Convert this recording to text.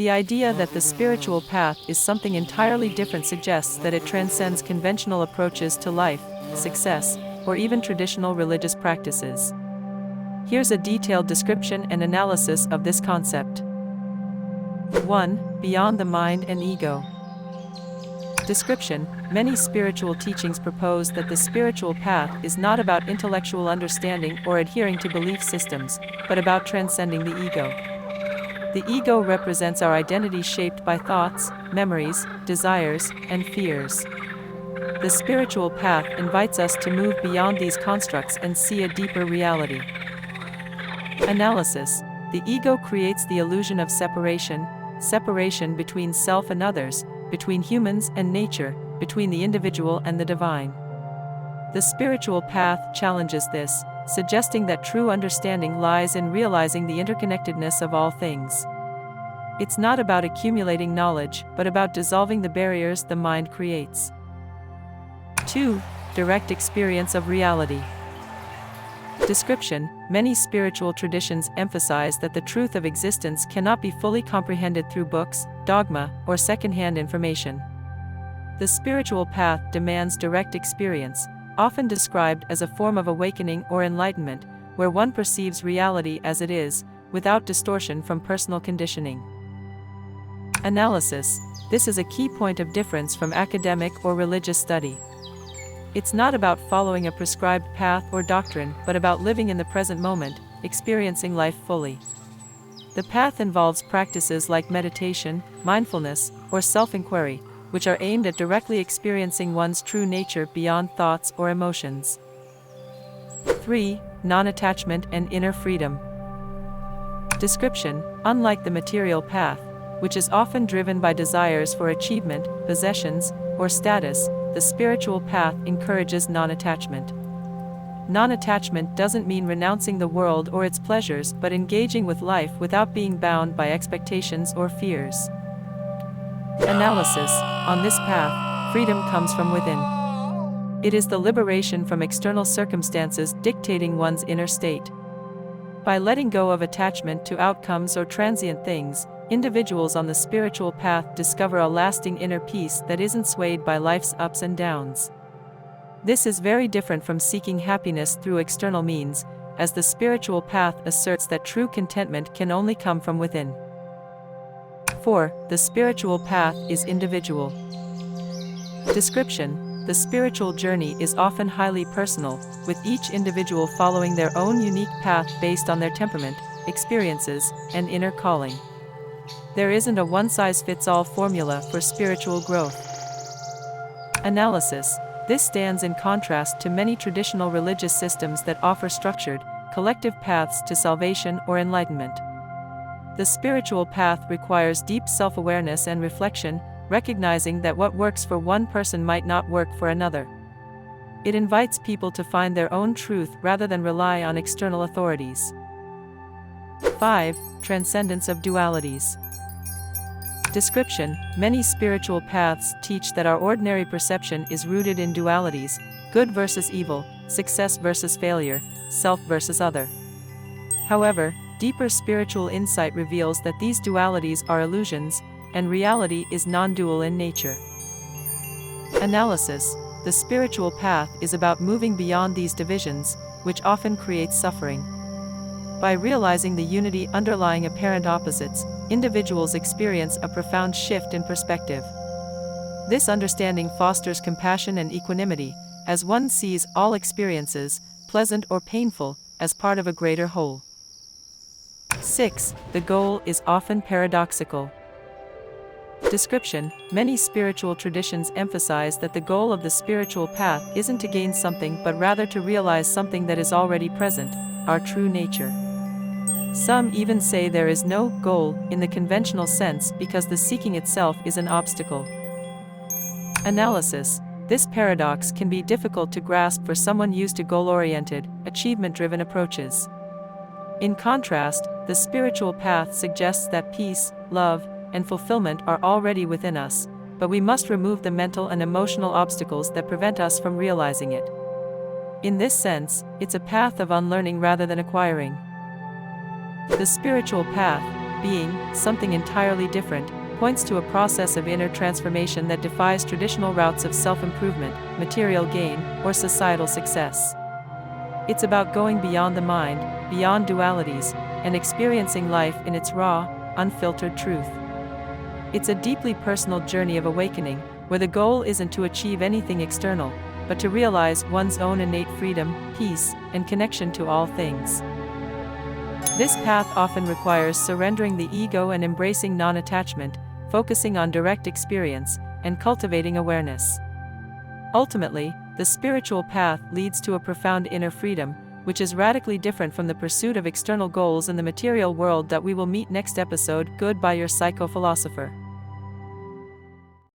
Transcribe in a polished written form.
The idea that the spiritual path is something entirely different suggests that it transcends conventional approaches to life, success, or even traditional religious practices. Here's a detailed description and analysis of this concept. 1. Beyond the mind and ego. Description: many spiritual teachings propose that the spiritual path is not about intellectual understanding or adhering to belief systems, but about transcending the ego. The ego represents our identity shaped by thoughts, memories, desires, and fears. The spiritual path invites us to move beyond these constructs and see a deeper reality. Analysis: the ego creates the illusion of separation between self and others, between humans and nature, between the individual and the divine. The spiritual path challenges this, suggesting that true understanding lies in realizing the interconnectedness of all things. It's not about accumulating knowledge, but about dissolving the barriers the mind creates. 2. Direct experience of reality. Description: many spiritual traditions emphasize that the truth of existence cannot be fully comprehended through books, dogma, or second-hand information. The spiritual path demands direct experience, often described as a form of awakening or enlightenment, where one perceives reality as it is, without distortion from personal conditioning. Analysis: this is a key point of difference from academic or religious study. It's not about following a prescribed path or doctrine, but about living in the present moment, experiencing life fully. The path involves practices like meditation, mindfulness, or self-inquiry, which are aimed at directly experiencing one's true nature beyond thoughts or emotions. 3. Non-attachment and inner freedom. Description: unlike the material path, which is often driven by desires for achievement, possessions, or status, the spiritual path encourages non-attachment. Non-attachment doesn't mean renouncing the world or its pleasures, but engaging with life without being bound by expectations or fears. Analysis: on this path, freedom comes from within. It is the liberation from external circumstances dictating one's inner state. By letting go of attachment to outcomes or transient things, individuals on the spiritual path discover a lasting inner peace that isn't swayed by life's ups and downs. This is very different from seeking happiness through external means, as the spiritual path asserts that true contentment can only come from within. 4. The spiritual path is individual. Description: the spiritual journey is often highly personal, with each individual following their own unique path based on their temperament, experiences, and inner calling. There isn't a one-size-fits-all formula for spiritual growth. Analysis: this stands in contrast to many traditional religious systems that offer structured, collective paths to salvation or enlightenment. The spiritual path requires deep self-awareness and reflection, recognizing that what works for one person might not work for another. It invites people to find their own truth rather than rely on external authorities. 5. Transcendence of dualities. Description: many spiritual paths teach that our ordinary perception is rooted in dualities: good versus evil, success versus failure, self versus other. However, deeper spiritual insight reveals that these dualities are illusions, and reality is non-dual in nature. Analysis: the spiritual path is about moving beyond these divisions, which often creates suffering. By realizing the unity underlying apparent opposites, individuals experience a profound shift in perspective. This understanding fosters compassion and equanimity, as one sees all experiences, pleasant or painful, as part of a greater whole. 6. The goal is often paradoxical. Description: many spiritual traditions emphasize that the goal of the spiritual path isn't to gain something but rather to realize something that is already present, our true nature. Some even say there is no goal in the conventional sense because the seeking itself is an obstacle. Analysis: this paradox can be difficult to grasp for someone used to goal-oriented, achievement-driven approaches. In contrast, the spiritual path suggests that peace, love, and fulfillment are already within us, but we must remove the mental and emotional obstacles that prevent us from realizing it. In this sense, it's a path of unlearning rather than acquiring. The spiritual path, being something entirely different, points to a process of inner transformation that defies traditional routes of self-improvement, material gain, or societal success. It's about going beyond the mind, beyond dualities, and experiencing life in its raw, unfiltered truth. It's a deeply personal journey of awakening, where the goal isn't to achieve anything external, but to realize one's own innate freedom, peace, and connection to all things. This path often requires surrendering the ego and embracing non-attachment, focusing on direct experience, and cultivating awareness. Ultimately, the spiritual path leads to a profound inner freedom, which is radically different from the pursuit of external goals in the material world that we will meet next episode. Goodbye, your psycho-philosopher.